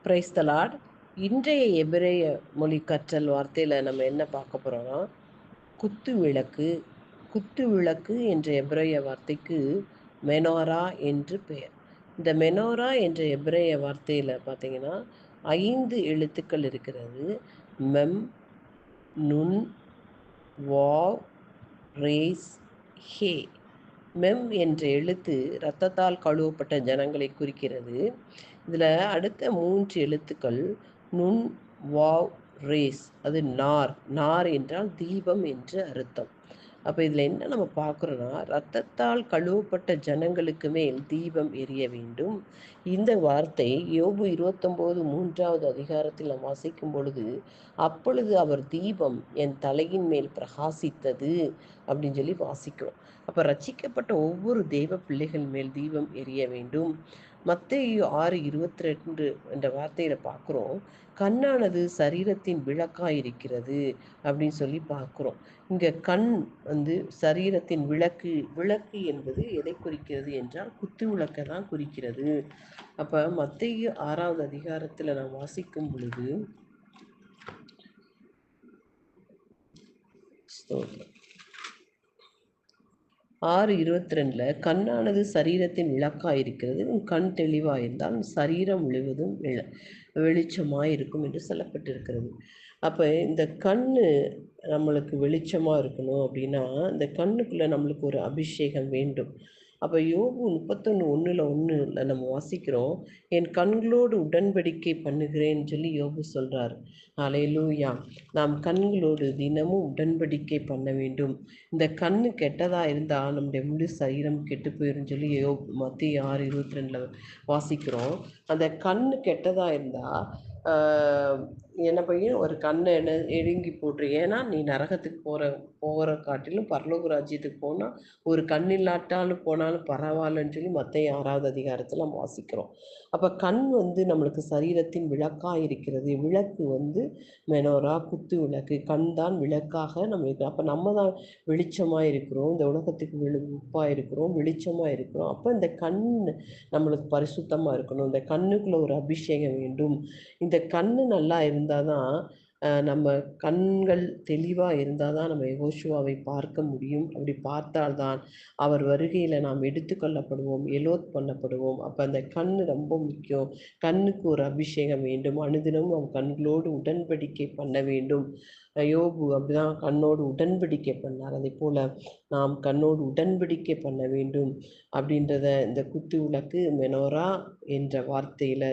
Praise the Lord. இன்றைய எபிரேய மொழி கற்றல் வார்த்தையில் நம்ம என்ன பார்க்க போகிறோம்னா, குத்து விளக்கு. குத்து விளக்கு என்ற எபிரேய வார்த்தைக்கு மெனோரா என்று பெயர். இந்த மெனோரா என்ற எபிரேய வார்த்தையில் பார்த்தீங்கன்னா 5 எழுத்துக்கள் இருக்கிறது. மெம், நுன், வாவ், ரேஸ், ஹே. மெம் என்ற எழுத்து இரத்தத்தால் கழுவப்பட்ட ஜனங்களை குறிக்கிறது. இதில் அடுத்த 3 எழுத்துக்கள் நுண், வாவ், ரேஸ். அது நார். நார் என்றால் தீபம் என்று அர்த்தம். அப்போ இதில் என்ன நம்ம பார்க்குறோன்னா, இரத்தத்தால் கழுவப்பட்ட ஜனங்களுக்கு மேல் தீபம் எரிய வேண்டும். இந்த வார்த்தை யோபு 29 3வது அதிகாரத்தில் நாம் வாசிக்கும் பொழுது, அப்பொழுது அவர் தீபம் என் தலையின் மேல் பிரகாசித்தது அப்படின்னு சொல்லி வாசிக்கிறோம். அப்போ ரட்சிக்கப்பட்ட ஒவ்வொரு தெய்வ பிள்ளைகள் மேல் தீபம் எரிய வேண்டும். மத்தேயு 6:22 என்ற வார்த்தையில பார்க்குறோம், கண்ணானது சரீரத்தின் விளக்காய் இருக்கிறது அப்படின்னு சொல்லி பார்க்குறோம். இங்க கண் சரீரத்தின் விளக்கு. விளக்கு என்பது எதை குறிக்கிறது என்றால் குத்து விளக்கை தான் குறிக்கிறது. அப்ப மத்தேயு 6வது அதிகாரத்துல நாம் வாசிக்கும் பொழுது 6:22 கண்ணானது சரீரத்தின் விளக்காய் இருக்கிறது, உன் கண் தெளிவாயிருந்தால் சரீரம் முழுவதும் வெளிச்சமாய் இருக்கும் என்று சொல்லப்பட்டிருக்கிறது. அப்போ இந்த கண்ணு நம்மளுக்கு வெளிச்சமாக இருக்கணும் அப்படின்னா, இந்த கண்ணுக்குள்ளே நம்மளுக்கு ஒரு அபிஷேகம் வேண்டும். அப்போ யோபு 31:1 நம்ம வாசிக்கிறோம், என் கண்களோடு உடன்படிக்கை பண்ணுகிறேன்னு சொல்லி யோபு சொல்கிறார். அல்லேலூயா. நாம் கண்களோடு தினமும் உடன்படிக்கை பண்ண வேண்டும். இந்த கண்ணு கெட்டதாக இருந்தால் நம்முடைய முழு சரீரம் கெட்டு போயிடும் சொல்லி மத்தேயு 6:22 வாசிக்கிறோம். அந்த கண்ணு கெட்டதாக இருந்தால் என்ன பையன் ஒரு கண்ணை எடுங்கி போட்டுரு. ஏன்னா நீ நரகத்துக்கு போகிற காட்டிலும் பரலோக ராஜ்யத்துக்கு போனால் ஒரு கண் இல்லாட்டாலும் போனாலும் பரவாயில்லன்னு சொல்லி மத்தேயு 6வது அதிகாரத்தில் நம்ம வாசிக்கிறோம். அப்போ கண் நம்மளுக்கு சரீரத்தின் விளக்காக இருக்கிறது. விளக்கு மெனோரா, குத்து விளக்கு. கண் தான் விளக்காக நம்மளுக்கு. அப்போ நம்ம தான் வெளிச்சமாக இருக்கிறோம், இந்த உலகத்துக்கு உப்பாக இருக்கிறோம், வெளிச்சமாக இருக்கிறோம். அப்போ இந்த கண் நம்மளுக்கு பரிசுத்தமாக இருக்கணும். இந்த கண்ணுக்குள்ள ஒரு அபிஷேகம் வேண்டும். இந்த கண்ணு நல்லா இருந்தால் தான் நம்ம கண்கள் தெளிவாக இருந்தால் தான் நம்ம யெகோஷுவாவை பார்க்க முடியும். அப்படி பார்த்தால்தான் அவர் வருகையில் நாம் எடுத்துக்கொள்ளப்படுவோம், எலோத் பண்ணப்படுவோம். அப்போ அந்த கண் ரொம்ப முக்கியம். கண்ணுக்கு ஒரு அபிஷேகம் வேண்டும். அனுதினமும் நம் கண்களோடு உடன்படிக்கை பண்ண வேண்டும். யோபு அப்படிதான் கண்ணோடு உடன்படிக்கை பண்ணார். அதே போல் நாம் கண்ணோடு உடன்படிக்கை பண்ண வேண்டும் அப்படின்றத இந்த குத்து விளக்கு மெனோரா என்ற வார்த்தையில்